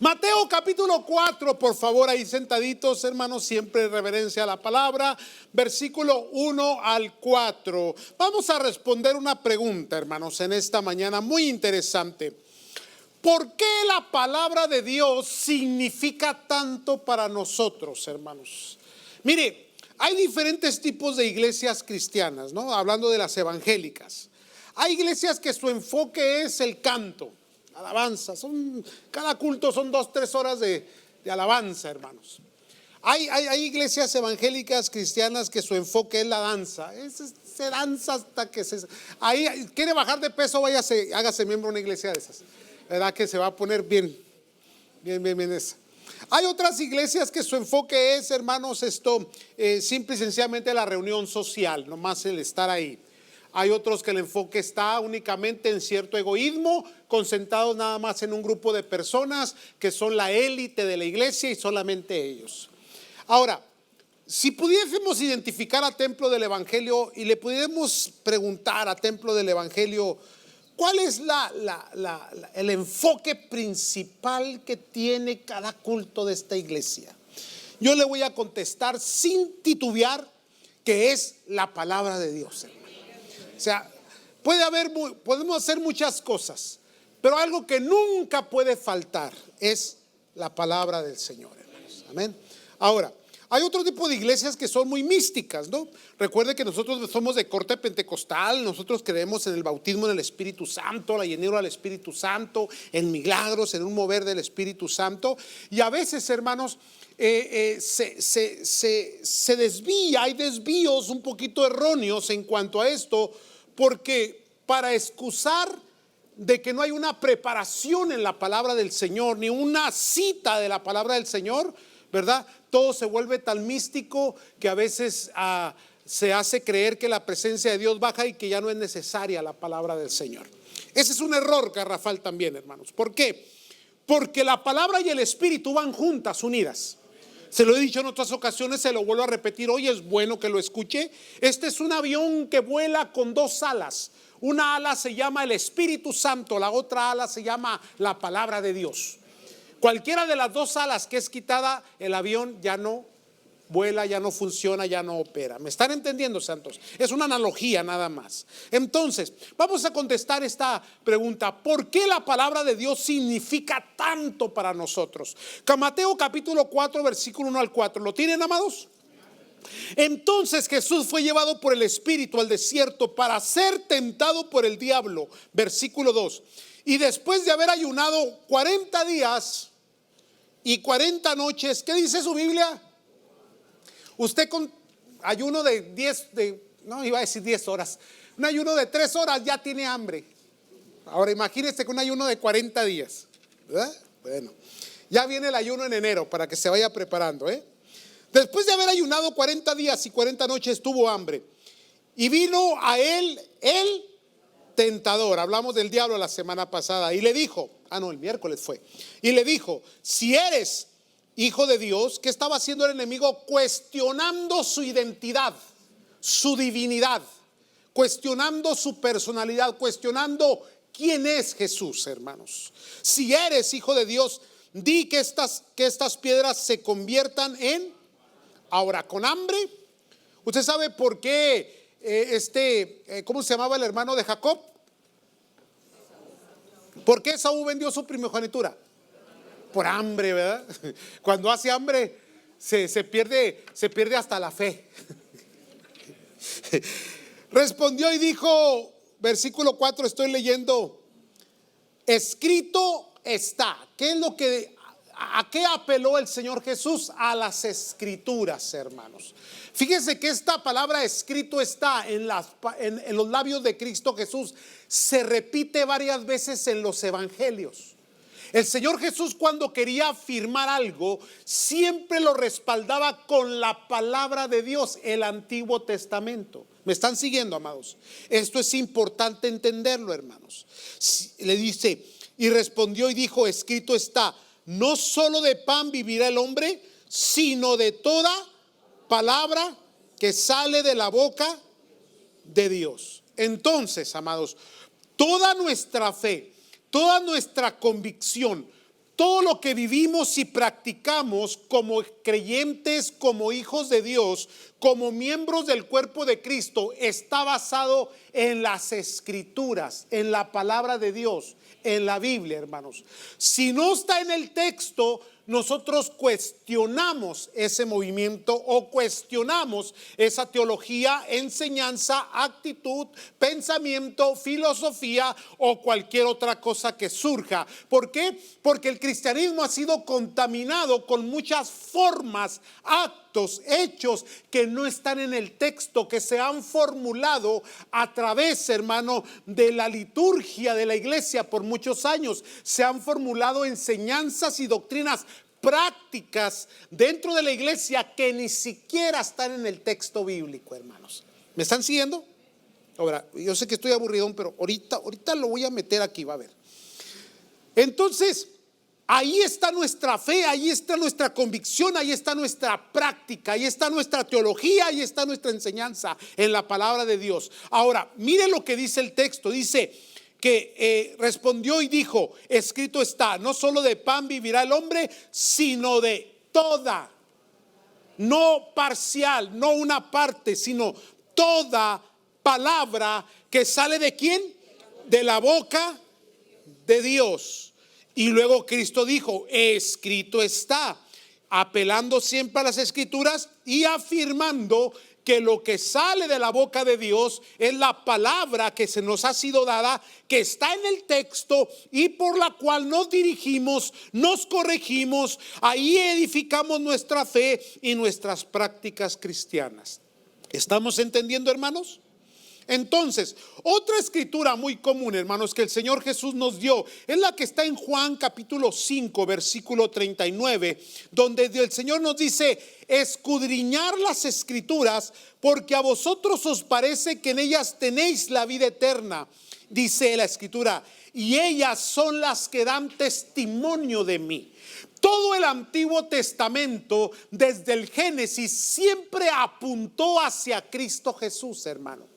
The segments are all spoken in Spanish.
Mateo capítulo 4, por favor, ahí sentaditos, hermanos, siempre reverencia a la palabra. Versículo 1 al 4. Vamos a responder una pregunta, hermanos, en esta mañana muy interesante. ¿Por qué la palabra de Dios significa tanto para nosotros, hermanos? Mire, hay diferentes tipos de iglesias cristianas, ¿no? Hablando de las evangélicas. Hay iglesias que su enfoque es el canto, alabanza. Cada culto son 2-3 horas de alabanza, hermanos. Hay iglesias evangélicas cristianas que su enfoque es la danza. Se danza hasta que ahí quiere bajar de peso, váyase, hágase miembro de una iglesia de esas. ¿Verdad que se va a poner bien esa? Hay otras iglesias que su enfoque es, hermanos, simple y sencillamente la reunión social, nomás el estar ahí. Hay otros que el enfoque está únicamente en cierto egoísmo, concentrados nada más en un grupo de personas que son la élite de la iglesia y solamente ellos. Ahora, si pudiésemos identificar a Templo del Evangelio y le pudiéramos preguntar a Templo del Evangelio, ¿cuál es el enfoque principal que tiene cada culto de esta iglesia? Yo le voy a contestar sin titubear que es la palabra de Dios, hermano. O sea, podemos hacer muchas cosas, pero algo que nunca puede faltar es la palabra del Señor, hermanos. Amén. Ahora, hay otro tipo de iglesias que son muy místicas, ¿no? Recuerde que nosotros somos de corte pentecostal, nosotros creemos en el bautismo en el Espíritu Santo, la llenura del Espíritu Santo, en milagros, en un mover del Espíritu Santo. Y a veces, hermanos, se desvía, hay desvíos un poquito erróneos en cuanto a esto, porque para excusar de que no hay una preparación en la palabra del Señor, ni una cita de la palabra del Señor, ¿verdad? Todo se vuelve tan místico que a veces se hace creer que la presencia de Dios baja y que ya no es necesaria la palabra del Señor. Ese es un error garrafal también, hermanos. ¿Por qué? Porque la palabra y el Espíritu van juntas, unidas. Se lo he dicho en otras ocasiones, se lo vuelvo a repetir hoy, es bueno que lo escuche. Este es un avión que vuela con 2 alas. Una ala se llama el Espíritu Santo, la otra ala se llama la palabra de Dios. Cualquiera de las 2 alas que es quitada, el avión ya no vuela, ya no funciona, ya no opera. ¿Me están entendiendo, santos? Es una analogía nada más. Entonces, vamos a contestar esta pregunta. ¿Por qué la palabra de Dios significa tanto para nosotros? Mateo capítulo 4, versículo 1 al 4. ¿Lo tienen, amados? Entonces Jesús fue llevado por el Espíritu al desierto para ser tentado por el diablo. Versículo 2. Y después de haber ayunado 40 días y 40 noches, ¿qué dice su Biblia? Usted con ayuno de 10 horas, un ayuno de 3 horas ya tiene hambre. Ahora imagínese con un ayuno de 40 días, ¿verdad? Bueno, ya viene el ayuno en enero para que se vaya preparando, ¿eh? Después de haber ayunado 40 días y 40 noches tuvo hambre. Y vino a él el tentador, hablamos del diablo la semana pasada, y le dijo, el miércoles fue, y le dijo, si eres hijo de Dios. ¿Qué estaba haciendo el enemigo? Cuestionando su identidad, su divinidad, cuestionando su personalidad, cuestionando quién es Jesús, hermanos. Si eres hijo de Dios, di que estas piedras se conviertan en. Ahora, con hambre. ¿Usted sabe por qué cómo se llamaba el hermano de Jacob? ¿Por qué Esaú vendió su primogenitura? Por hambre, ¿verdad? Cuando hace hambre se pierde hasta la fe. Respondió y dijo, versículo 4, estoy leyendo, escrito está. ¿A qué apeló el Señor Jesús? A las escrituras, hermanos. Fíjense que esta palabra escrito está en los labios de Cristo Jesús. Se repite varias veces en los evangelios. El Señor Jesús, cuando quería afirmar algo, siempre lo respaldaba con la palabra de Dios, el Antiguo Testamento. ¿Me están siguiendo, amados? Esto es importante entenderlo, hermanos. Le dice, y respondió y dijo, escrito está, no solo de pan vivirá el hombre, sino de toda palabra que sale de la boca de Dios. Entonces, amados, toda nuestra fe, toda nuestra convicción, Todo lo que vivimos y practicamos como creyentes, como hijos de Dios, como miembros del cuerpo de Cristo, está basado en las Escrituras, en la palabra de Dios, en la Biblia, hermanos. Si no está en el texto, nosotros cuestionamos ese movimiento o cuestionamos esa teología, enseñanza, actitud, pensamiento, filosofía o cualquier otra cosa que surja. ¿Por qué? Porque el cristianismo ha sido contaminado con muchas formas, actos, hechos que no están en el texto, que se han formulado a través, hermano, de la liturgia de la iglesia por muchos años. Se han formulado enseñanzas y doctrinas prácticas dentro de la iglesia que ni siquiera están en el texto bíblico, hermanos. ¿Me están siguiendo? Ahora, yo sé que estoy aburridón, pero ahorita lo voy a meter aquí, va a ver. Entonces, ahí está nuestra fe, ahí está nuestra convicción, ahí está nuestra práctica, ahí está nuestra teología, ahí está nuestra enseñanza en la palabra de Dios. Ahora, mire lo que dice el texto. Dice que respondió y dijo: escrito está, no solo de pan vivirá el hombre, sino de toda, no parcial, no una parte, sino toda palabra que sale ¿de quién? De la boca de Dios. Y luego Cristo dijo: escrito está, apelando siempre a las Escrituras y afirmando que lo que sale de la boca de Dios es la palabra que se nos ha sido dada, que está en el texto y por la cual nos dirigimos, nos corregimos, ahí edificamos nuestra fe y nuestras prácticas cristianas. ¿Estamos entendiendo, hermanos? Entonces, otra escritura muy común, hermanos, que el Señor Jesús nos dio es la que está en Juan capítulo 5 versículo 39, donde el Señor nos dice: escudriñar las escrituras, porque a vosotros os parece que en ellas tenéis la vida eterna, dice la escritura, y ellas son las que dan testimonio de mí. Todo el Antiguo Testamento, desde el Génesis, siempre apuntó hacia Cristo Jesús, hermano.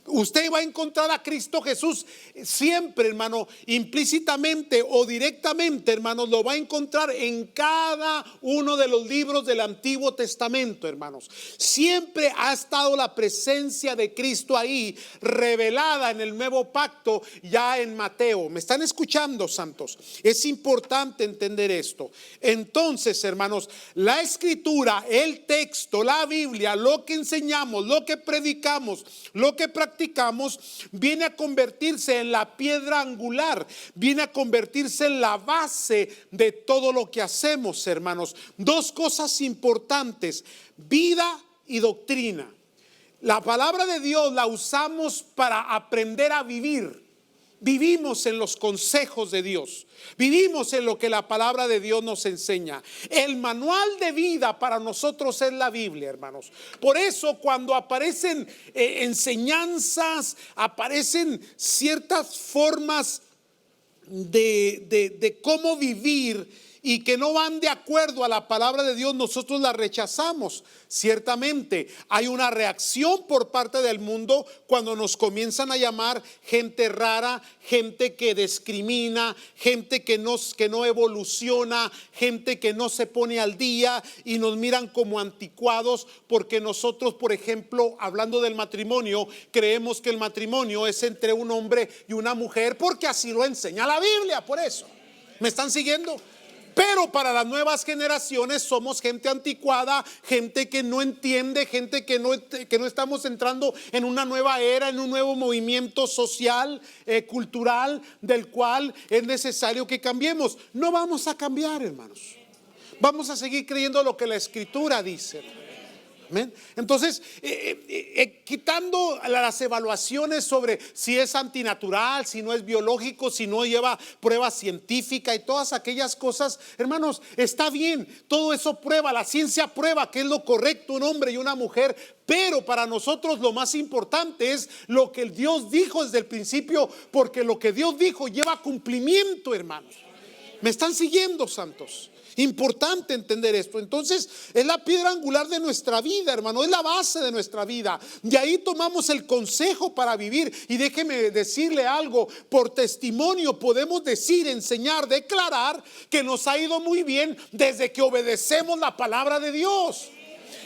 Usted va a encontrar a Cristo Jesús siempre, hermano, implícitamente o directamente, hermanos, lo va a encontrar en cada uno de los libros del Antiguo Testamento, hermanos. Siempre ha estado la presencia de Cristo ahí, revelada en el Nuevo Pacto, ya en Mateo. ¿Me están escuchando, santos? Es importante entender esto. Entonces, hermanos, la Escritura, el texto, la Biblia, lo que enseñamos, lo que predicamos, lo que practicamos, viene a convertirse en la piedra angular, viene a convertirse en la base de todo lo que hacemos, hermanos. Dos cosas importantes: vida y doctrina. La palabra de Dios la usamos para aprender a vivir. Vivimos en los consejos de Dios, vivimos en lo que la palabra de Dios nos enseña. El manual de vida para nosotros es la Biblia, hermanos. Por eso cuando aparecen enseñanzas, aparecen ciertas formas de cómo vivir y que no van de acuerdo a la palabra de Dios, nosotros la rechazamos. Ciertamente hay una reacción por parte del mundo cuando nos comienzan a llamar gente rara, gente que discrimina, gente que no evoluciona, gente que no se pone al día y nos miran como anticuados, porque nosotros, por ejemplo, hablando del matrimonio, creemos que el matrimonio es entre un hombre y una mujer, porque así lo enseña la Biblia. Por eso, ¿me están siguiendo? Pero para las nuevas generaciones somos gente anticuada, gente que no entiende, gente que no estamos entrando en una nueva era, en un nuevo movimiento social, cultural, del cual es necesario que cambiemos. No vamos a cambiar, hermanos. Vamos a seguir creyendo lo que la Escritura dice. ¿Amén? Entonces, quitando las evaluaciones sobre si es antinatural, si no es biológico, si no lleva prueba científica y todas aquellas cosas, hermanos, está bien, todo eso prueba, la ciencia prueba que es lo correcto, un hombre y una mujer. Pero para nosotros lo más importante es lo que Dios dijo desde el principio, porque lo que Dios dijo lleva cumplimiento, hermanos. ¿Me están siguiendo, santos? Importante entender esto. Entonces es la piedra angular de nuestra vida, hermano, es la base de nuestra vida. De ahí tomamos el consejo para vivir. Y déjeme decirle algo, por testimonio podemos decir, enseñar, declarar que nos ha ido muy bien desde que obedecemos la palabra de Dios.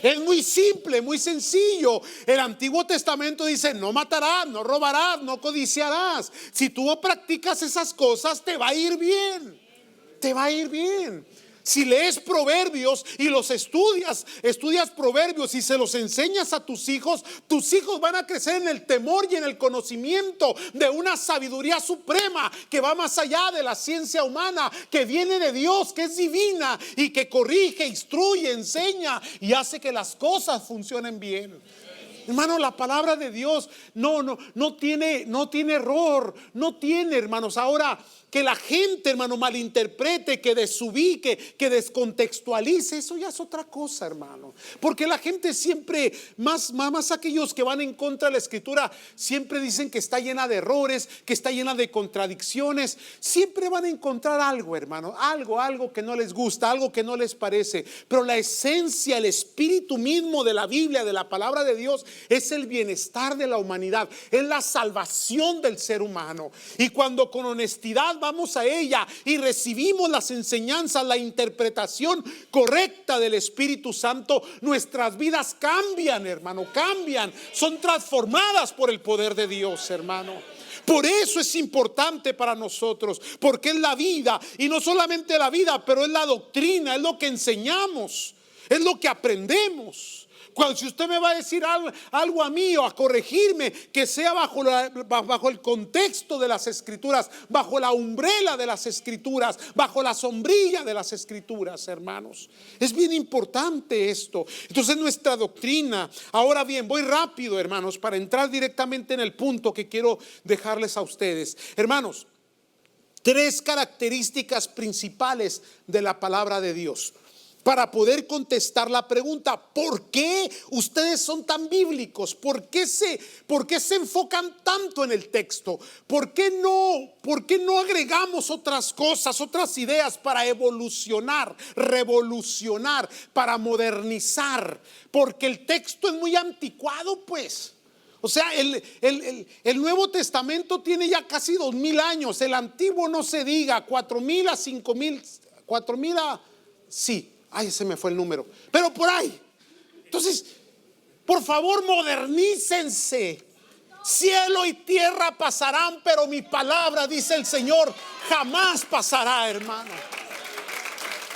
Es muy simple, muy sencillo. El Antiguo Testamento dice: no matarás, no robarás, no codiciarás. Si tú practicas esas cosas, te va a ir bien. Te va a ir bien. Si lees Proverbios y los estudias Proverbios y se los enseñas a tus hijos van a crecer en el temor y en el conocimiento de una sabiduría suprema que va más allá de la ciencia humana, que viene de Dios, que es divina y que corrige, instruye, enseña y hace que las cosas funcionen bien. Hermano, la palabra de Dios no tiene error, no tiene, hermanos. Ahora, que la gente, hermano, malinterprete, que desubique, que descontextualice, eso ya es otra cosa, hermano. Porque la gente siempre, más aquellos que van en contra de la Escritura, siempre dicen que está llena de errores, que está llena de contradicciones. Siempre van a encontrar algo, hermano, algo que no les gusta, algo que no les parece. Pero la esencia, el espíritu mismo de la Biblia, de la palabra de Dios, es el bienestar de la humanidad, es la salvación del ser humano. Y cuando con honestidad vamos a ella y recibimos las enseñanzas, la interpretación correcta del Espíritu Santo, nuestras vidas cambian, hermano, cambian, son transformadas por el poder de Dios, hermano. Por eso es importante para nosotros, porque es la vida, y no solamente la vida, pero es la doctrina, es lo que enseñamos, es lo que aprendemos. Cuando, si usted me va a decir algo a mí o a corregirme, que sea bajo el contexto de las Escrituras, bajo la umbrela de las Escrituras, bajo la sombrilla de las Escrituras, hermanos. Es bien importante esto. Entonces nuestra doctrina. Ahora bien, voy rápido, hermanos, para entrar directamente en el punto que quiero dejarles a ustedes. Hermanos, 3 características principales de la palabra de Dios para poder contestar la pregunta: ¿por qué ustedes son tan bíblicos? ¿Por qué se enfocan tanto en el texto? ¿Por qué no agregamos otras cosas, otras ideas para evolucionar, revolucionar, para modernizar? Porque el texto es muy anticuado, pues. O sea, el Nuevo Testamento tiene ya casi 2000 años. El Antiguo no se diga, 4000 a 5000, 4000 a... Sí. Ay, se me fue el número, pero por ahí. Entonces, por favor, modernícense. Cielo y tierra pasarán, pero mi palabra, dice el Señor, jamás pasará, hermano.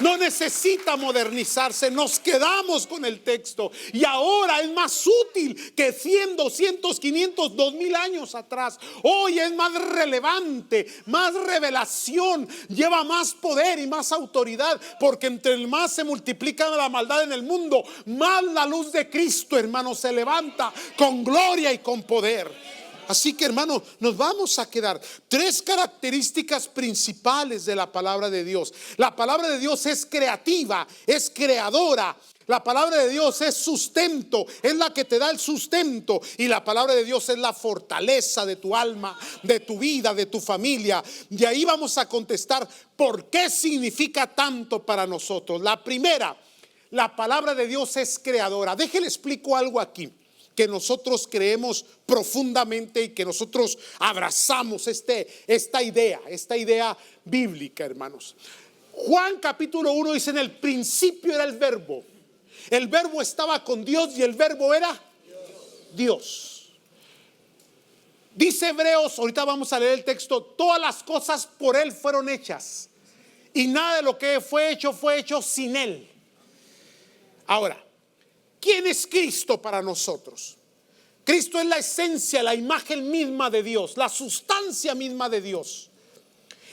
No necesita modernizarse, nos quedamos con el texto. Y ahora es más útil que 100, 200, 500, 2000 años atrás. Hoy es más relevante, más revelación, lleva más poder y más autoridad. Porque entre más se multiplica la maldad en el mundo, más la luz de Cristo, hermano, se levanta con gloria y con poder. Así que, hermano, nos vamos a quedar 3 características principales de la palabra de Dios. La palabra de Dios es creativa, es creadora. La palabra de Dios es sustento, es la que te da el sustento. Y la palabra de Dios es la fortaleza de tu alma, de tu vida, de tu familia. Y ahí vamos a contestar por qué significa tanto para nosotros. La primera, la palabra de Dios es creadora. Déjale explico algo aquí que nosotros creemos profundamente y que nosotros abrazamos esta idea bíblica, hermanos. Juan capítulo 1 dice: en el principio era el verbo estaba con Dios y el verbo era Dios. Dice Hebreos, ahorita vamos a leer el texto: todas las cosas por él fueron hechas y nada de lo que fue hecho sin él. Ahora, ¿quién es Cristo para nosotros? Cristo es la esencia, la imagen misma de Dios, la sustancia misma de Dios.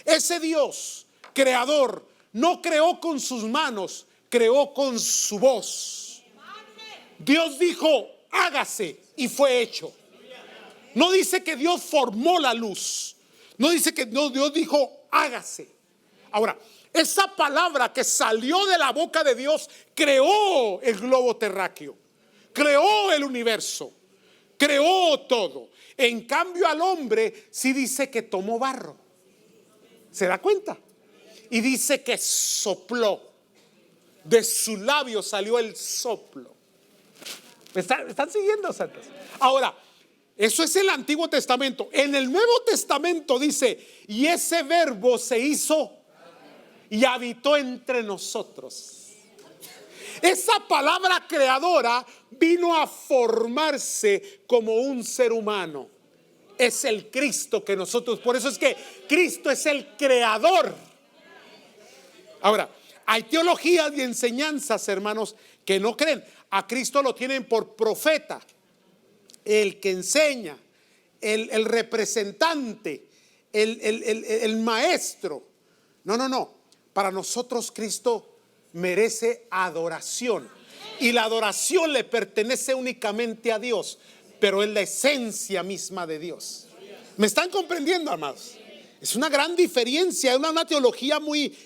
Ese Dios creador no creó con sus manos, creó con su voz. Dios dijo: hágase, y fue hecho. No dice que Dios formó la luz, no dice que Dios dijo hágase. Ahora, esa palabra que salió de la boca de Dios creó el globo terráqueo, creó el universo, creó todo. En cambio, al hombre sí dice que tomó barro. ¿Se da cuenta? Y dice que sopló. De su labio salió el soplo. ¿Están siguiendo, santos? Ahora, eso es el Antiguo Testamento. En el Nuevo Testamento dice, y ese verbo se hizo y habitó entre nosotros. Esa palabra creadora vino a formarse como un ser humano. Es el Cristo que nosotros, por eso es que Cristo es el creador. Ahora, hay teologías y enseñanzas, hermanos, que no creen. A Cristo lo tienen por profeta, el que enseña, el representante, el maestro. No. Para nosotros Cristo merece adoración. Y la adoración le pertenece únicamente a Dios, pero es la esencia misma de Dios. ¿Me están comprendiendo, amados? Es una gran diferencia, es una teología muy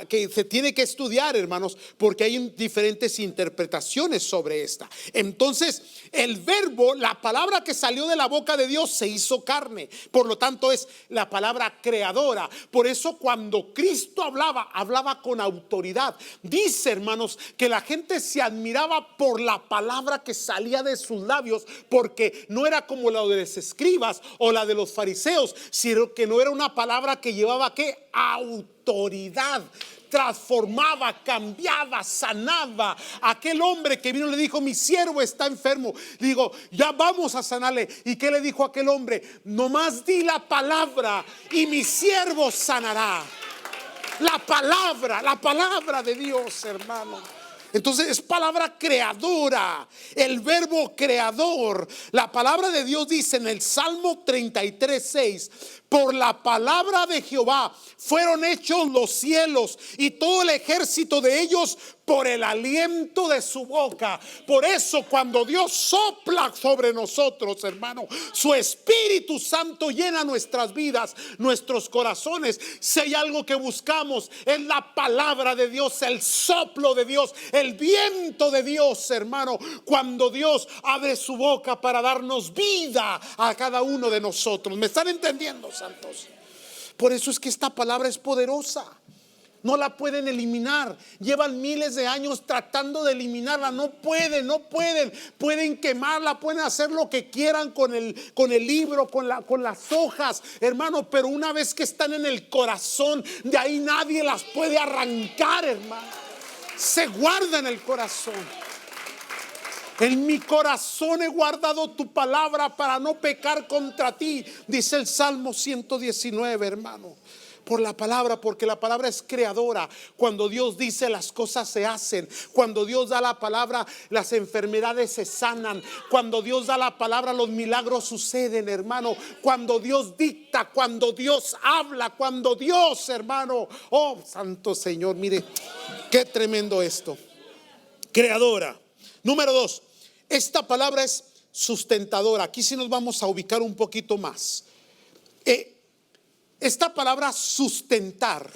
que se tiene que estudiar, hermanos, porque hay diferentes interpretaciones sobre esta. Entonces, el verbo, la palabra que salió de la boca de Dios se hizo carne. Por lo tanto, es la palabra creadora. Por eso, cuando Cristo hablaba con autoridad. Dice, hermanos, que la gente se admiraba por la palabra que salía de sus labios, porque no era como la de los escribas o la de los fariseos, sino que no era una palabra que llevaba ¿qué? Autoridad. Transformaba, cambiaba, sanaba. Aquel hombre que vino le dijo: mi siervo está enfermo. Digo, ya vamos a sanarle. ¿Y qué le dijo aquel hombre? Nomás di la palabra y mi siervo sanará. La palabra de Dios, hermano. Entonces es palabra creadora, el verbo creador. La palabra de Dios dice en el Salmo 33:6: por la palabra de Jehová fueron hechos los cielos y todo el ejército de ellos por el aliento de su boca. Por eso cuando Dios sopla sobre nosotros, hermano, su Espíritu Santo llena nuestras vidas, nuestros corazones. Si hay algo que buscamos, es la palabra de Dios, el soplo de Dios, el viento de Dios, hermano. Cuando Dios abre su boca para darnos vida a cada uno de nosotros. ¿Me están entendiendo, santos? Por eso es que esta palabra es poderosa. No la pueden eliminar. Llevan miles de años tratando de eliminarla. No pueden. Pueden quemarla, pueden hacer lo que quieran con el libro, con las hojas, hermano. Pero una vez que están en el corazón, de ahí nadie las puede arrancar, hermano. Se guarda en el corazón. En mi corazón he guardado tu palabra para no pecar contra ti, dice el Salmo 119, hermano. Por la palabra, porque la palabra es creadora. Cuando Dios dice, las cosas se hacen. Cuando Dios da la palabra, las enfermedades se sanan. Cuando Dios da la palabra, los milagros suceden, hermano. Cuando Dios dicta, cuando Dios habla, cuando Dios, hermano, oh santo Señor, mire qué tremendo esto. Creadora. Número 2, esta palabra es sustentadora. Aquí sí nos vamos a ubicar un poquito más. Esta palabra sustentar,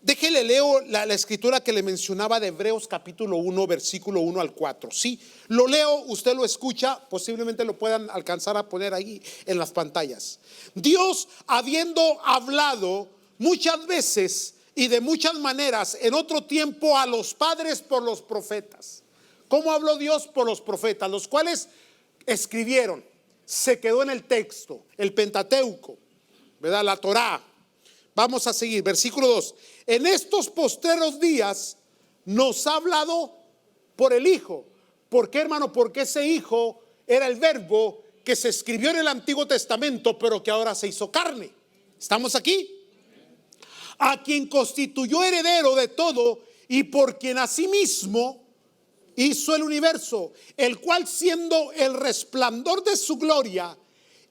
déjele leo la escritura que le mencionaba de Hebreos capítulo 1 versículo 1 al 4. Sí, lo leo, usted lo escucha, posiblemente lo puedan alcanzar a poner ahí en las pantallas. Dios, habiendo hablado muchas veces y de muchas maneras en otro tiempo a los padres por los profetas. ¿Cómo habló Dios? Por los profetas, los cuales escribieron. Se quedó en el texto, el Pentateuco, ¿verdad? La Torá. Vamos a seguir, versículo 2. En estos postreros días nos ha hablado por el Hijo. ¿Por qué, hermano? Porque ese Hijo era el verbo que se escribió en el Antiguo Testamento, pero que ahora se hizo carne. ¿Estamos aquí? A quien constituyó heredero de todo y por quien asimismo hizo el universo, el cual siendo el resplandor de su gloria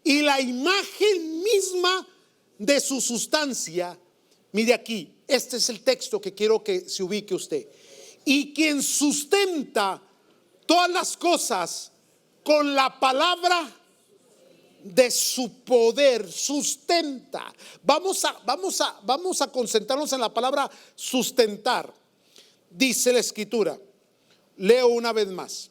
y la imagen misma de su sustancia. Mire aquí, este es el texto que quiero que se ubique usted. Y quien sustenta todas las cosas con la palabra de su poder, sustenta. Vamos a concentrarnos en la palabra sustentar. Dice la escritura. Leo una vez más.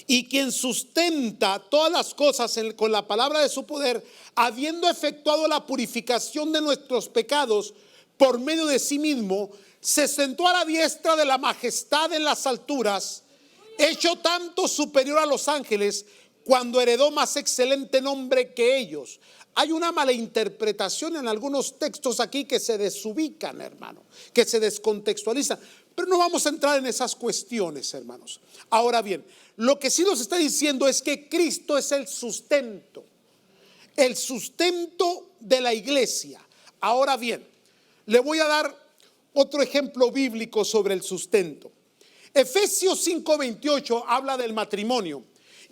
Y quien sustenta todas las cosas con la palabra de su poder, habiendo efectuado la purificación de nuestros pecados, por medio de sí mismo, se sentó a la diestra de la majestad en las alturas, hecho tanto superior a los ángeles, cuando heredó más excelente nombre que ellos. Hay una malinterpretación en algunos textos aquí que se desubican, hermano, que se descontextualizan, pero no vamos a entrar en esas cuestiones, hermanos. Ahora bien, lo que sí nos está diciendo es que Cristo es el sustento de la iglesia. Ahora bien, le voy a dar otro ejemplo bíblico sobre el sustento. Efesios 5:28 habla del matrimonio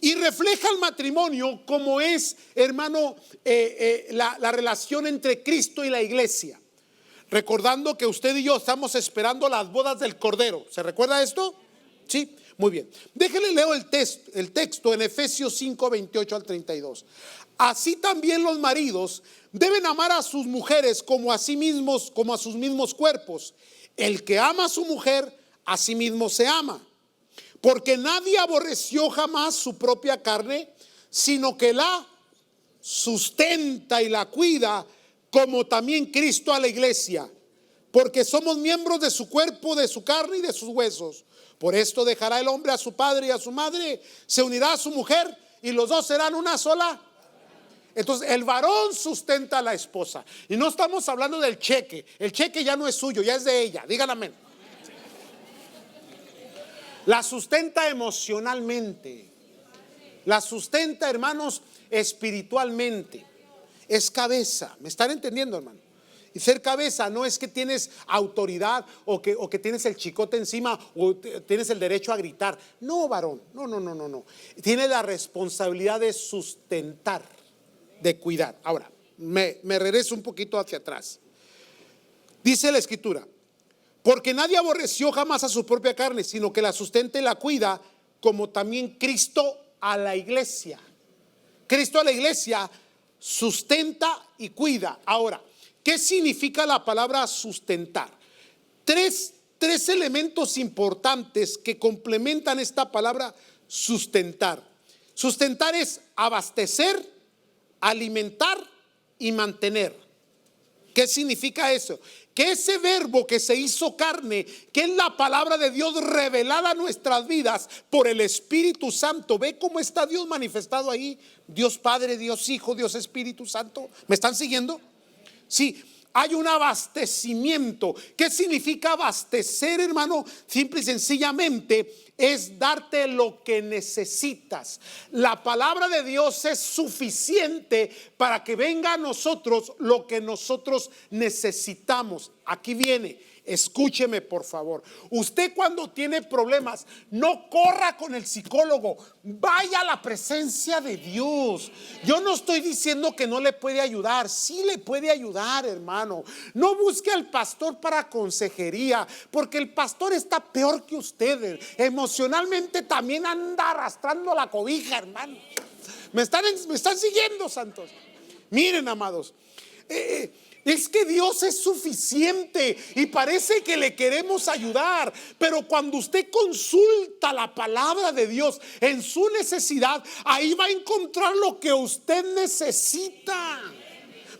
y refleja el matrimonio como es, hermano, la relación entre Cristo y la iglesia. Recordando que usted y yo estamos esperando las bodas del Cordero. ¿Se recuerda esto? Sí, muy bien. Déjenle leo el texto en Efesios 5:28 al 32. Así también los maridos deben amar a sus mujeres como a sí mismos, como a sus mismos cuerpos. El que ama a su mujer, a sí mismo se ama. Porque nadie aborreció jamás su propia carne, sino que la sustenta y la cuida, como también Cristo a la iglesia. Porque somos miembros de su cuerpo, de su carne y de sus huesos. Por esto dejará el hombre a su padre y a su madre, se unirá a su mujer y los dos serán una sola. Entonces el varón sustenta a la esposa. Y no estamos hablando del cheque. El cheque ya no es suyo, ya es de ella. Díganle amén. La sustenta emocionalmente. La sustenta, hermanos, espiritualmente. Es cabeza. ¿Me están entendiendo, hermano? Y ser cabeza no es que tienes autoridad o que tienes el chicote encima o tienes el derecho a gritar. No, varón. No. Tiene la responsabilidad de sustentar, de cuidar. Ahora, me regreso un poquito hacia atrás. Dice la escritura: porque nadie aborreció jamás a su propia carne, sino que la sustenta y la cuida, como también Cristo a la iglesia. Cristo a la iglesia sustenta y cuida. Ahora, ¿qué significa la palabra sustentar? Tres elementos importantes que complementan esta palabra sustentar. Sustentar es abastecer, alimentar y mantener. ¿Qué significa eso? Que ese verbo que se hizo carne, que es la palabra de Dios revelada a nuestras vidas por el Espíritu Santo. ¿Ve cómo está Dios manifestado ahí? Dios Padre, Dios Hijo, Dios Espíritu Santo. ¿Me están siguiendo? Sí, hay un abastecimiento. ¿Qué significa abastecer, hermano? Simple y sencillamente es darte lo que necesitas. La palabra de Dios es suficiente para que venga a nosotros lo que nosotros necesitamos. Aquí viene. Escúcheme, por favor. Usted, cuando tiene problemas, no corra con el psicólogo, vaya a la presencia de Dios. Yo no estoy diciendo que no le puede ayudar. Sí le puede ayudar, hermano. No busque al pastor para consejería, porque el pastor está peor que ustedes. Emocionalmente también anda arrastrando la cobija, hermano. ¿Me están siguiendo, santos? Miren, amados, es que Dios es suficiente y parece que le queremos ayudar, pero cuando usted consulta la palabra de Dios en su necesidad, ahí va a encontrar lo que usted necesita.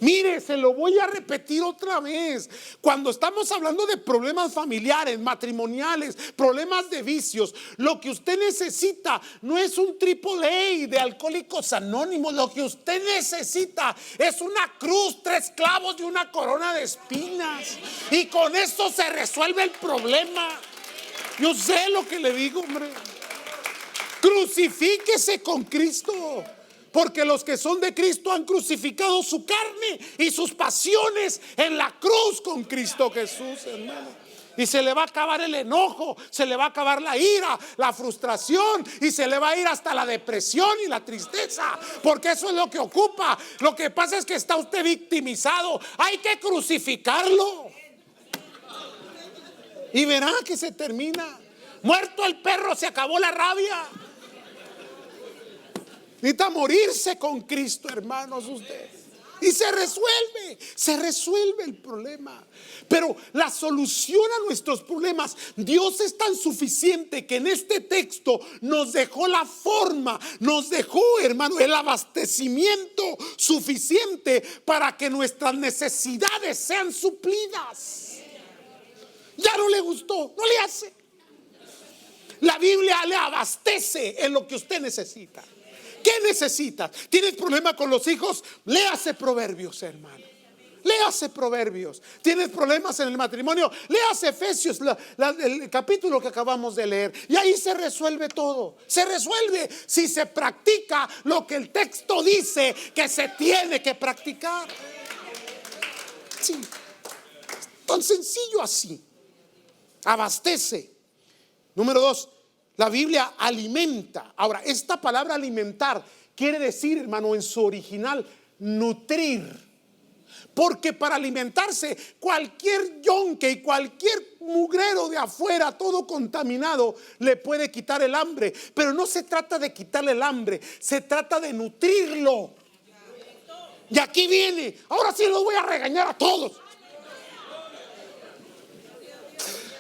Mire, se lo voy a repetir otra vez. Cuando estamos hablando de problemas familiares, matrimoniales, problemas de vicios, lo que usted necesita no es un AAA de Alcohólicos Anónimos. Lo que usted necesita es una cruz, 3 clavos y una corona de espinas. Y con eso se resuelve el problema. Yo sé lo que le digo, hombre. Crucifíquese con Cristo. Porque los que son de Cristo han crucificado su carne y sus pasiones en la cruz con Cristo Jesús, hermano. Y se le va a acabar el enojo, se le va a acabar la ira, la frustración, y se le va a ir hasta la depresión y la tristeza, porque eso es lo que ocupa. Lo que pasa es que está usted victimizado. Hay que crucificarlo y verá que se termina. Muerto el perro, se acabó la rabia. Necesita morirse con Cristo, hermanos, usted. Y se resuelve el problema. Pero la solución a nuestros problemas, Dios es tan suficiente que en este texto nos dejó la forma, nos dejó, hermano, el abastecimiento suficiente para que nuestras necesidades sean suplidas. Ya no le gustó, no le hace. La Biblia le abastece en lo que usted necesita. ¿Qué necesitas? ¿Tienes problema con los hijos? Léase Proverbios, hermano. Léase Proverbios. ¿Tienes problemas en el matrimonio? Léase Efesios, el capítulo que acabamos de leer. Y ahí se resuelve todo. Se resuelve si se practica lo que el texto dice que se tiene que practicar. Sí. Tan sencillo así. Abastece. Número 2. La Biblia alimenta. Ahora, esta palabra alimentar quiere decir, hermano, en su original, nutrir. Porque para alimentarse, cualquier yonque y cualquier mugrero de afuera, todo contaminado, le puede quitar el hambre. Pero no se trata de quitarle el hambre, se trata de nutrirlo. Y aquí viene, ahora sí los voy a regañar a todos.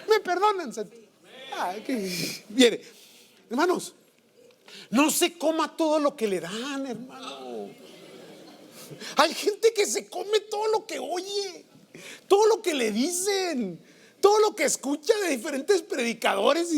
Me perdonan. Viene, hermanos, no se coma todo lo que le dan, hermano. Hay gente que se come todo lo que oye, todo lo que le dicen, todo lo que escucha de diferentes predicadores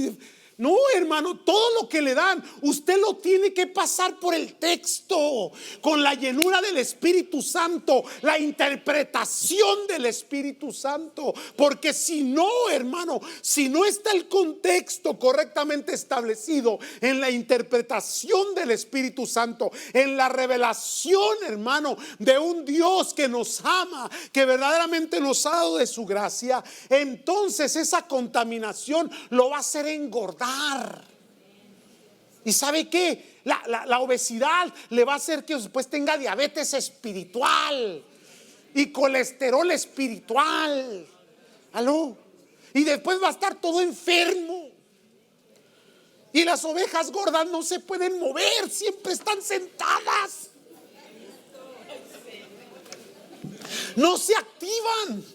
no, hermano, todo lo que le dan, usted lo tiene que pasar por el texto, con la llenura del Espíritu Santo, la interpretación del Espíritu Santo. Porque si no, hermano, si no está el contexto correctamente establecido en la interpretación del Espíritu Santo, en la revelación, hermano, de un Dios que nos ama, que verdaderamente nos ha dado de su gracia, entonces esa contaminación lo va a hacer engordar. ¿Y sabe qué? La obesidad le va a hacer que después tenga diabetes espiritual y colesterol espiritual. ¿Aló? Y después va a estar todo enfermo. Y las ovejas gordas no se pueden mover, siempre están sentadas. No se activan.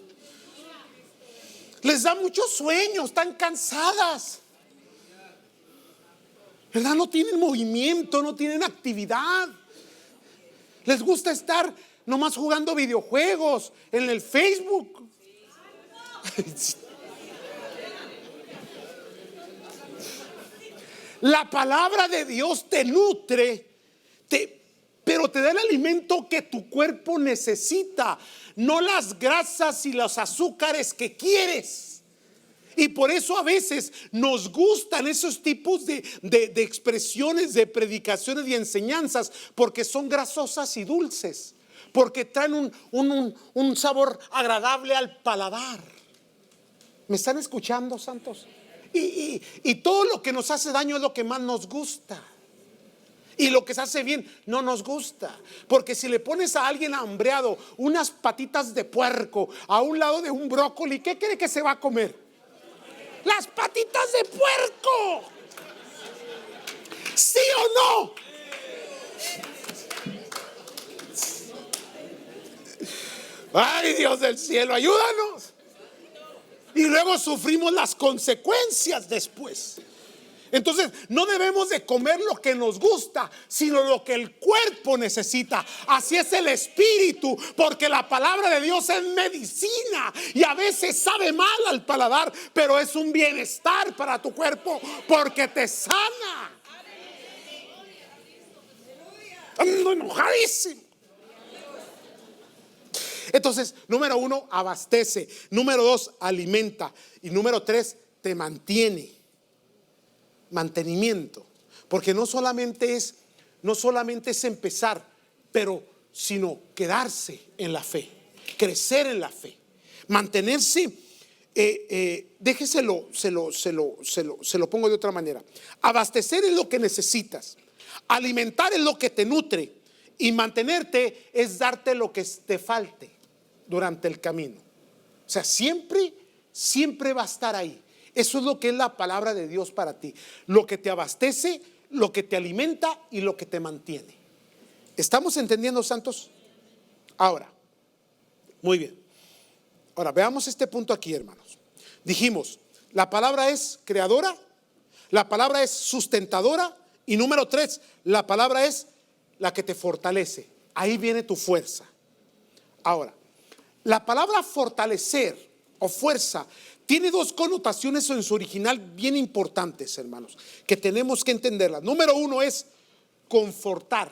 Les da mucho sueño, están cansadas. ¿Verdad? No tienen movimiento, no tienen actividad. Les gusta estar nomás jugando videojuegos en el Facebook. La palabra de Dios te nutre, pero te da el alimento que tu cuerpo necesita, no las grasas y los azúcares que quieres. Y por eso a veces nos gustan esos tipos de expresiones, de predicaciones y enseñanzas, porque son grasosas y dulces, porque traen un sabor agradable al paladar. ¿Me están escuchando, santos? Y todo lo que nos hace daño es lo que más nos gusta. Y lo que se hace bien no nos gusta. Porque si le pones a alguien hambreado unas patitas de puerco a un lado de un brócoli, ¿qué cree que se va a comer? Las patitas de puerco. ¿Sí o no? Ay, Dios del cielo, ayúdanos. Y luego sufrimos las consecuencias después. Entonces no debemos de comer lo que nos gusta, sino lo que el cuerpo necesita. Así es el espíritu, porque la palabra de Dios es medicina y a veces sabe mal al paladar, pero es un bienestar para tu cuerpo porque te sana. Ando enojadísimo. Entonces, número 1, abastece. Número 2, alimenta. Y número 3, te mantiene. Mantenimiento. Porque no solamente es empezar, pero sino quedarse en la fe, crecer en la fe, mantenerse. Déjeselo, se lo pongo de otra manera. Abastecer es lo que necesitas, alimentar es lo que te nutre, y mantenerte es darte lo que te falte durante el camino. O sea, siempre va a estar ahí. Eso es lo que es la palabra de Dios para ti. Lo que te abastece, lo que te alimenta y lo que te mantiene. ¿Estamos entendiendo, santos? Ahora, muy bien. Ahora, veamos este punto aquí, hermanos. Dijimos, la palabra es creadora, la palabra es sustentadora y número 3, la palabra es la que te fortalece. Ahí viene tu fuerza. Ahora, la palabra fortalecer o fuerza tiene dos connotaciones en su original bien importantes, hermanos, que tenemos que entenderlas. Número 1 es confortar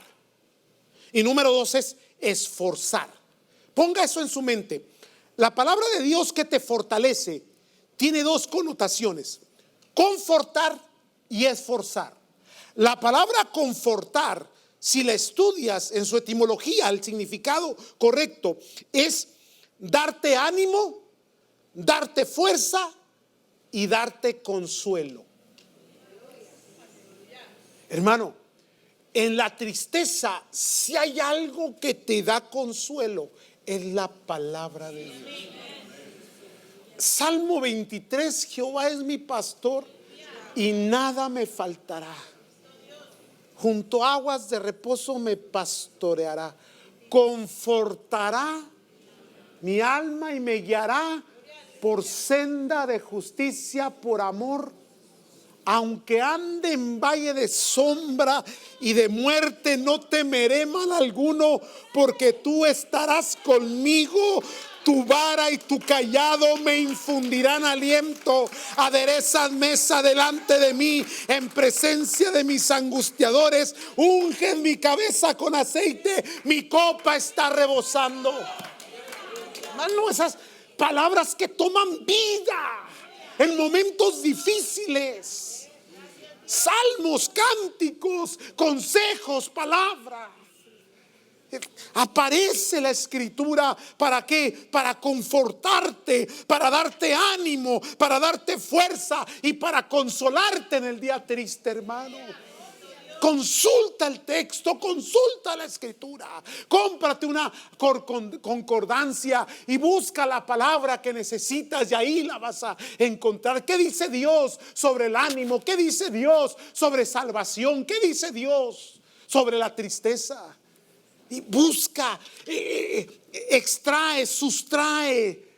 y número 2 es esforzar. Ponga eso en su mente. La palabra de Dios que te fortalece tiene dos connotaciones: confortar y esforzar. La palabra confortar, si la estudias en su etimología, el significado correcto es darte ánimo, darte fuerza y darte consuelo. Hermano, en la tristeza, si hay algo que te da consuelo, es la palabra de Dios. Salmo 23, Jehová es mi pastor y nada me faltará. Junto a aguas de reposo me pastoreará. Confortará mi alma y me guiará por senda de justicia, por amor. Aunque ande en valle de sombra y de muerte, no temeré mal alguno, porque tú estarás conmigo. Tu vara y tu cayado me infundirán aliento. Aderezas mesa delante de mí en presencia de mis angustiadores. Unges mi cabeza con aceite, mi copa está rebosando. Hermano, esas palabras que toman vida en momentos difíciles. Salmos, cánticos, consejos, palabras. Aparece la escritura, ¿para qué? Para confortarte, para darte ánimo, para darte fuerza y para consolarte en el día triste, hermano. Consulta el texto, consulta la escritura, cómprate una concordancia y busca la palabra que necesitas y ahí la vas a encontrar. ¿Qué dice Dios sobre el ánimo? ¿Qué dice Dios sobre salvación? ¿Qué dice Dios sobre la tristeza? Y busca, extrae, sustrae.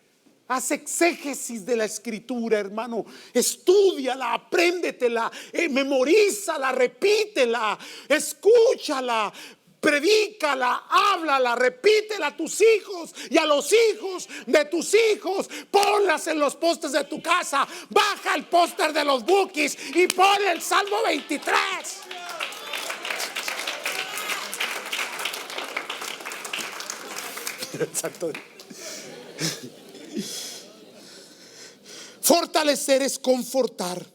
Haz exégesis de la escritura, hermano. Estúdiala, apréndetela, memorízala, repítela, escúchala, predícala, háblala, repítela a tus hijos y a los hijos de tus hijos. Ponlas en los postes de tu casa. Baja el póster de los Bookies y pon el Salmo 23. Exacto. Fortalecer es confortar,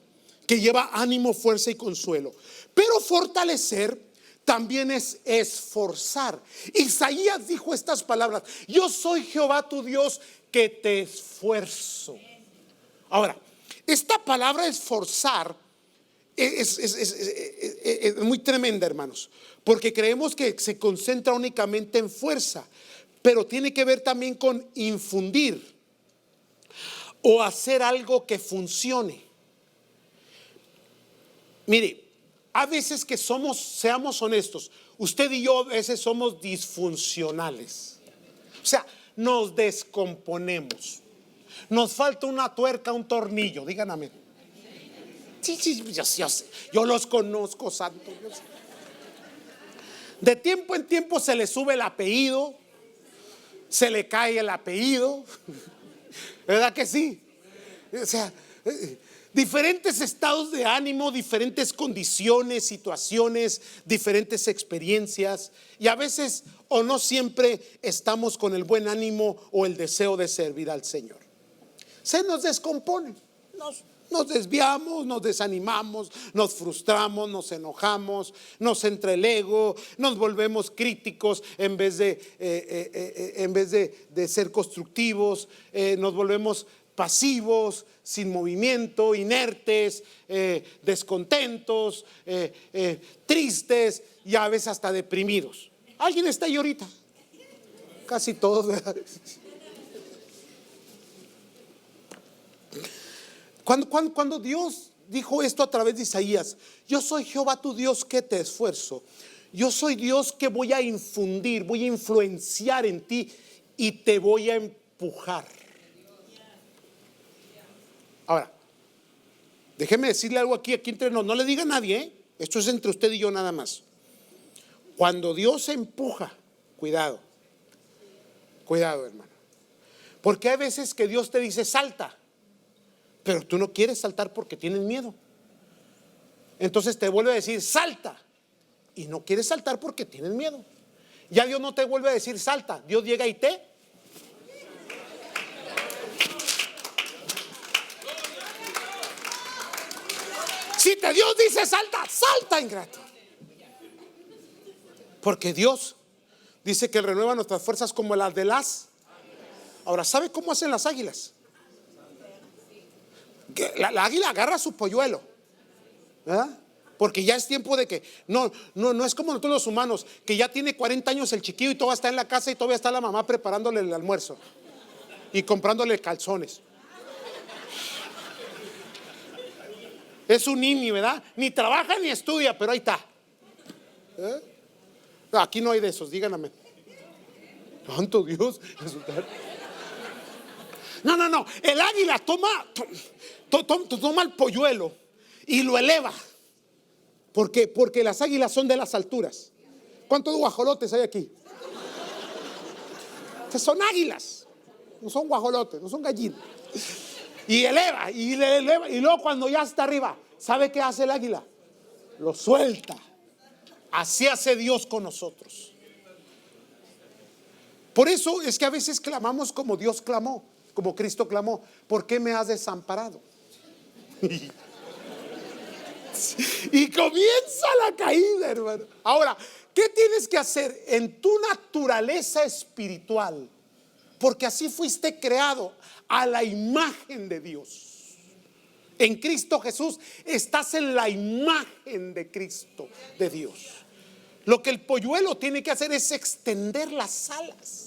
que lleva ánimo, fuerza y consuelo. Pero fortalecer también es esforzar. Isaías dijo estas palabras: yo soy Jehová tu Dios que te esfuerzo. Ahora, esta palabra esforzar es muy tremenda, hermanos, porque creemos que se concentra únicamente en fuerza, pero tiene que ver también con infundir o hacer algo que funcione. Mire, a veces que seamos honestos, usted y yo a veces somos disfuncionales. O sea, nos descomponemos. Nos falta una tuerca, un tornillo, digan amén. Sí, yo los conozco, santo Dios. De tiempo en tiempo se le sube el apellido, se le cae el apellido. ¿Verdad que sí? O sea, diferentes estados de ánimo, diferentes condiciones, situaciones, diferentes experiencias. Y a veces o no siempre estamos con el buen ánimo o el deseo de servir al Señor. Se nos descompone, nos desviamos, nos desanimamos, nos frustramos, nos enojamos, nos entra el ego, nos volvemos críticos en vez de ser constructivos, nos volvemos pasivos, sin movimiento, inertes, descontentos, tristes y a veces hasta deprimidos. ¿Alguien está ahí ahorita? Casi todos, ¿verdad? Cuando Dios dijo esto a través de Isaías: yo soy Jehová tu Dios que te esfuerzo, Yo soy Dios que voy a infundir, voy a influenciar en ti y te voy a empujar. Ahora, déjeme decirle algo aquí entre nosotros. No le diga a nadie, ¿eh? Esto es entre usted y yo nada más. Cuando Dios empuja, cuidado, hermano. Porque hay veces que Dios te dice salta, pero tú no quieres saltar porque tienes miedo. Entonces te vuelve a decir salta y no quieres saltar porque tienes miedo. Ya Dios no te vuelve a decir salta, Dios llega y te... Si Dios dice salta, salta, ingrato. Porque Dios dice que Él renueva nuestras fuerzas como las de las. Ahora, ¿sabe cómo hacen las águilas? Que la águila agarra su polluelo, ¿verdad? Porque ya es tiempo de que no es como nosotros los humanos, que ya tiene 40 años el chiquillo y todavía está en la casa y todavía está la mamá preparándole el almuerzo y comprándole calzones. Es un niño, ¿verdad? Ni trabaja ni estudia, pero ahí está. Aquí no hay de esos, díganme. Santo Dios. No. El águila toma el polluelo y lo eleva. ¿Por qué? Porque las águilas son de las alturas. ¿Cuántos guajolotes hay aquí? Que son águilas, no son guajolotes, no son gallinas. Y eleva, y luego cuando ya está arriba, ¿sabe qué hace el águila? Lo suelta. Así hace Dios con nosotros. Por eso es que a veces clamamos como Dios clamó, como Cristo clamó. ¿Por qué me has desamparado? Y comienza la caída, hermano. Ahora, ¿qué tienes que hacer en tu naturaleza espiritual? Porque así fuiste creado a la imagen de Dios. En Cristo Jesús estás en la imagen de Cristo, de Dios. Lo que el polluelo tiene que hacer es extender las alas.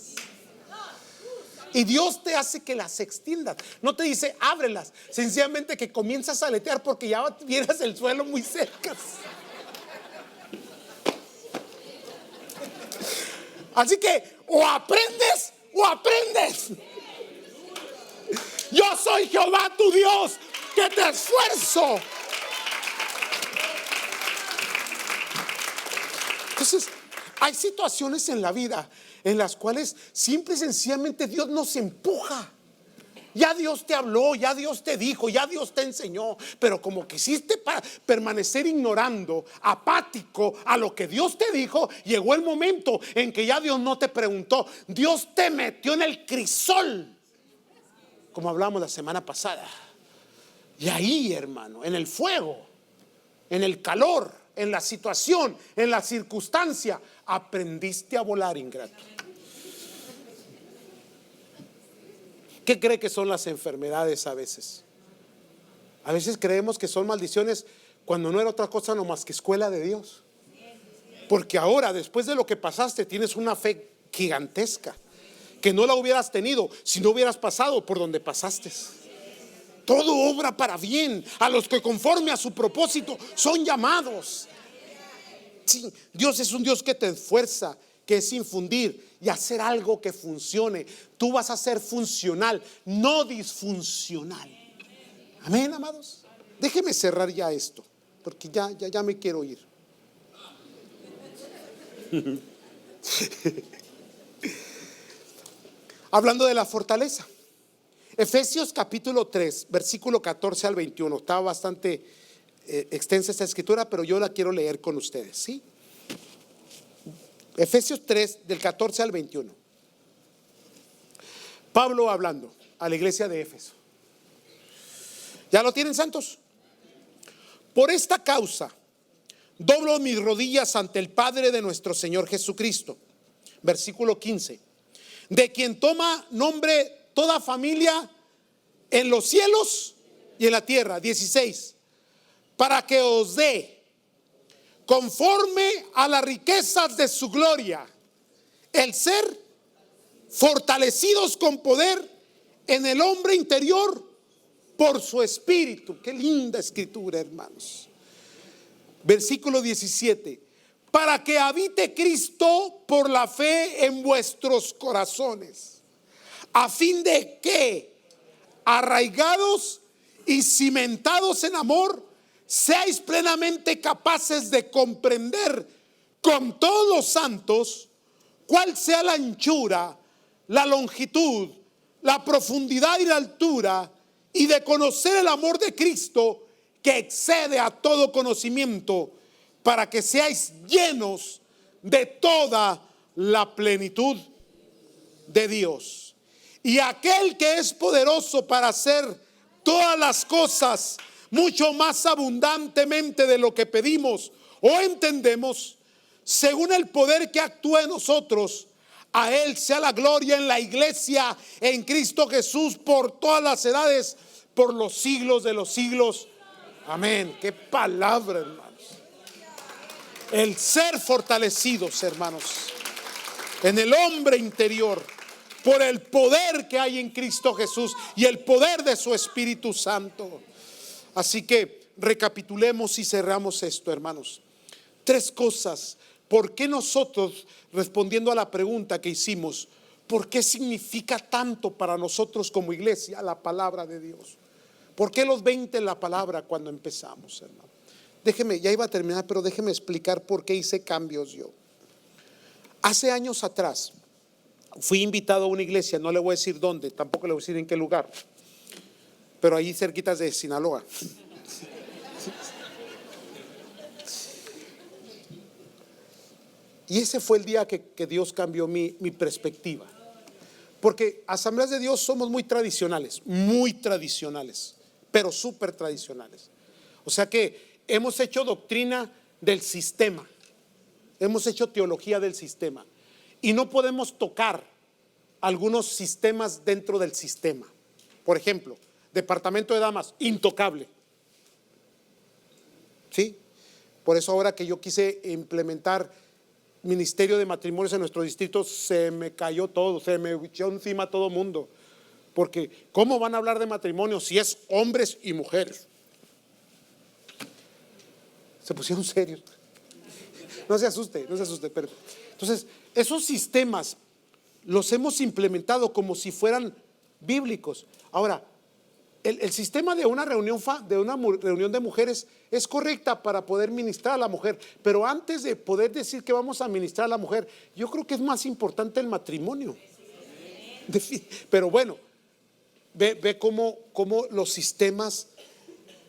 Y Dios te hace que las extiendas. No te dice ábrelas, sencillamente que comienzas a aletear porque ya vieras el suelo muy cerca. Así que o aprendes o aprendes. Yo soy Jehová tu Dios, que te esfuerzo. Entonces, hay situaciones en la vida en las cuales simple y sencillamente Dios nos empuja. Ya Dios te habló, ya Dios te dijo, ya Dios te enseñó, pero como quisiste permanecer ignorando, apático a lo que Dios te dijo, llegó el momento en que ya Dios no te preguntó, Dios te metió en el crisol, como hablamos la semana pasada. Y ahí, hermano, en el fuego, en el calor, en la situación, en la circunstancia, aprendiste a volar, ingrato. ¿Qué cree que son las enfermedades a veces? A veces creemos que son maldiciones cuando no era otra cosa nomás que escuela de Dios. Porque ahora, después de lo que pasaste, tienes una fe gigantesca que no la hubieras tenido si no hubieras pasado por donde pasaste. Todo obra para bien a los que conforme a su propósito son llamados. Sí, Dios es un Dios que te esfuerza, que es infundir y hacer algo que funcione. Tú vas a ser funcional, no disfuncional. Amén, amados. Déjeme cerrar ya esto, porque ya me quiero ir. Hablando de la fortaleza, Efesios capítulo 3, versículo 14 al 21. Está bastante extensa esta escritura, pero yo la quiero leer con ustedes, ¿sí? Efesios 3, del 14 al 21. Pablo hablando a la iglesia de Éfeso. ¿Ya lo tienen, santos? Por esta causa doblo mis rodillas ante el Padre de nuestro Señor Jesucristo. Versículo 15. De quien toma nombre toda familia en los cielos y en la tierra. 16. Para que os dé, conforme a las riquezas de su gloria, el ser fortalecidos con poder en el hombre interior por su espíritu. Qué linda escritura, hermanos. Versículo 17. para que habite Cristo por la fe en vuestros corazones, a fin de que, arraigados y cimentados en amor, seáis plenamente capaces de comprender con todos los santos cuál sea la anchura, la longitud, la profundidad y la altura, y de conocer el amor de Cristo que excede a todo conocimiento, para que seáis llenos de toda la plenitud de Dios. Y aquel que es poderoso para hacer todas las cosas mucho más abundantemente de lo que pedimos o entendemos, según el poder que actúa en nosotros, a Él sea la gloria en la iglesia, en Cristo Jesús, por todas las edades, por los siglos de los siglos. Amén. Qué palabra, hermanos. El ser fortalecidos, hermanos, en el hombre interior, por el poder que hay en Cristo Jesús y el poder de su Espíritu Santo. Así que recapitulemos y cerramos esto, hermanos. 3 cosas. ¿Por qué nosotros, respondiendo a la pregunta que hicimos, por qué significa tanto para nosotros como iglesia la palabra de Dios? ¿Por qué los 20 en la palabra cuando empezamos, hermano? Déjeme, ya iba a terminar, pero déjeme explicar por qué hice cambios yo. Hace años atrás fui invitado a una iglesia, no le voy a decir dónde, tampoco le voy a decir en qué lugar, pero ahí cerquitas de Sinaloa. Y ese fue el día que Dios cambió mi perspectiva. Porque Asambleas de Dios somos muy tradicionales, pero súper tradicionales. O sea que hemos hecho doctrina del sistema, hemos hecho teología del sistema, y no podemos tocar algunos sistemas dentro del sistema. Por ejemplo, departamento de damas, intocable. ¿Sí? Por eso ahora que yo quise implementar ministerio de matrimonios en nuestro distrito, se me cayó todo, se me echó encima todo mundo. Porque ¿cómo van a hablar de matrimonio si es hombres y mujeres? Se pusieron serios. No se asuste, pero entonces esos sistemas los hemos implementado como si fueran bíblicos. Ahora, el sistema de una reunión de mujeres es correcta para poder ministrar a la mujer, pero antes de poder decir que vamos a ministrar a la mujer, yo creo que es más importante el matrimonio. Pero bueno, ve cómo los sistemas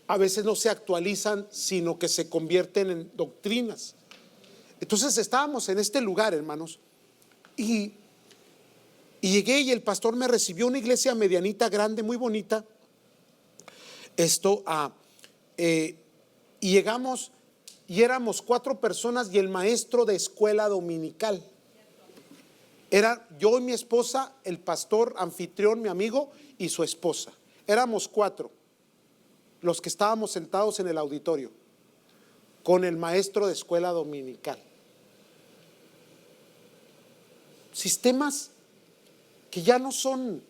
a veces no se actualizan, sino que se convierten en doctrinas. Entonces estábamos en este lugar, hermanos, y llegué y el pastor me recibió, una iglesia medianita, grande, muy bonita. Y llegamos y éramos 4 personas y el maestro de escuela dominical. Era yo y mi esposa, el pastor anfitrión, mi amigo, y su esposa. Éramos 4 los que estábamos sentados en el auditorio con el maestro de escuela dominical. Sistemas que ya no son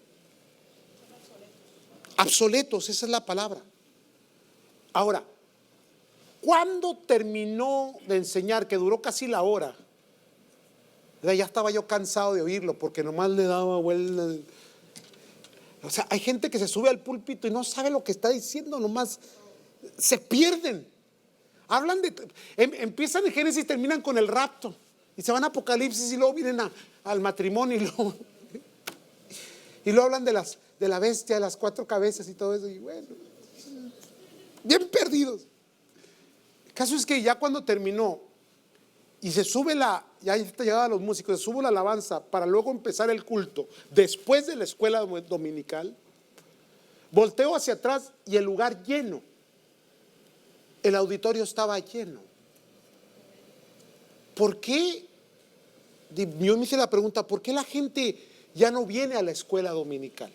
obsoletos, esa es la palabra. Ahora, cuando terminó de enseñar, que duró casi la hora, ya estaba yo cansado de oírlo porque nomás le daba vueltas. O sea, hay gente que se sube al púlpito y no sabe lo que está diciendo, nomás se pierden. Hablan empiezan en Génesis y terminan con el rapto, y se van a Apocalipsis y luego vienen al matrimonio y luego hablan de la bestia, de las 4 cabezas y todo eso, y bueno, bien perdidos. El caso es que ya cuando terminó y se sube ya llegaban los músicos, se sube la alabanza para luego empezar el culto después de la escuela dominical, volteo hacia atrás y el lugar lleno, el auditorio estaba lleno. ¿Por qué? Yo me hice la pregunta, ¿por qué la gente ya no viene a la escuela dominical?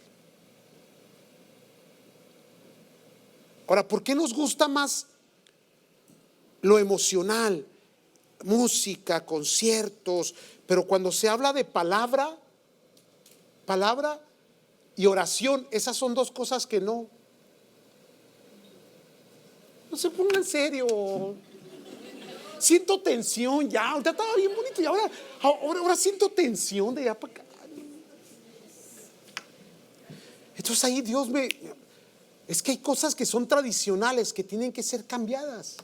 Ahora, ¿por qué nos gusta más lo emocional? Música, conciertos, pero cuando se habla de palabra y oración, esas son 2 cosas que no se pongan serio. Siento tensión ya. Ahorita estaba bien bonito y ahora siento tensión de allá para acá. Entonces ahí es que hay cosas que son tradicionales que tienen que ser cambiadas.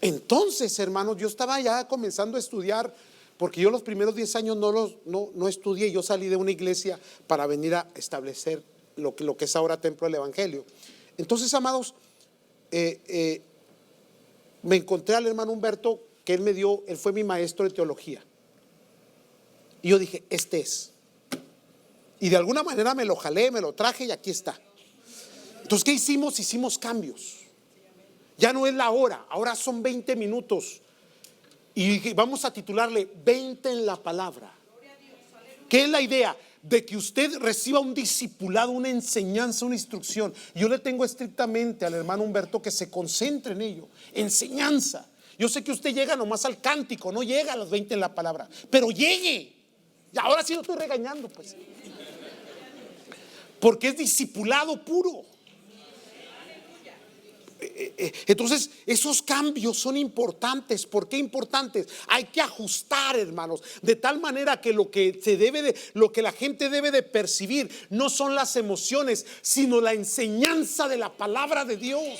Entonces, hermanos, yo estaba ya comenzando a estudiar, porque yo los primeros 10 años no estudié. Yo salí de una iglesia para venir a establecer lo que es ahora Templo del Evangelio. Entonces, amados, me encontré al hermano Humberto, que él fue mi maestro de teología. Y yo dije, este es. Y de alguna manera me lo jalé, me lo traje y aquí está. Entonces, ¿qué hicimos? Hicimos cambios. Ya no es la hora, ahora son 20 minutos. Y vamos a titularle 20 en la palabra. ¿Qué es la idea? De que usted reciba un discipulado, una enseñanza, una instrucción. Yo le tengo estrictamente al hermano Humberto que se concentre en ello. Enseñanza. Yo sé que usted llega nomás al cántico, no llega a las 20 en la palabra, pero llegue. Y ahora sí lo estoy regañando, pues. Porque es discipulado puro. Entonces, esos cambios son importantes. ¿Por qué importantes? Hay que ajustar, hermanos, de tal manera que lo que la gente debe de percibir no son las emociones, sino la enseñanza de la palabra de Dios.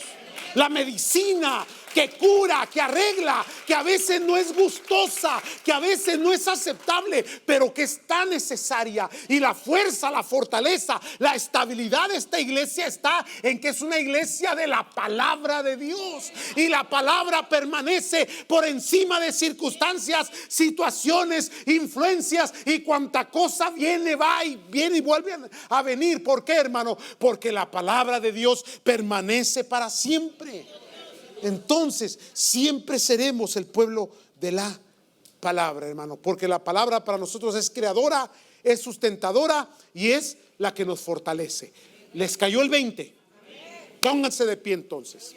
La medicina que cura, que arregla, que a veces no es gustosa, que a veces no es aceptable, pero que es tan necesaria. Y la fuerza, la fortaleza, la estabilidad de esta iglesia está en que es una iglesia de la palabra de Dios. Y la palabra permanece por encima de circunstancias, situaciones, influencias y cuanta cosa viene, va y viene y vuelve a venir. ¿Por qué, hermano? Porque la palabra de Dios permanece para siempre. Entonces siempre seremos el pueblo de la palabra, hermano, porque la palabra para nosotros es creadora, es sustentadora y es la que nos fortalece. ¿Les cayó el 20? Pónganse de pie entonces.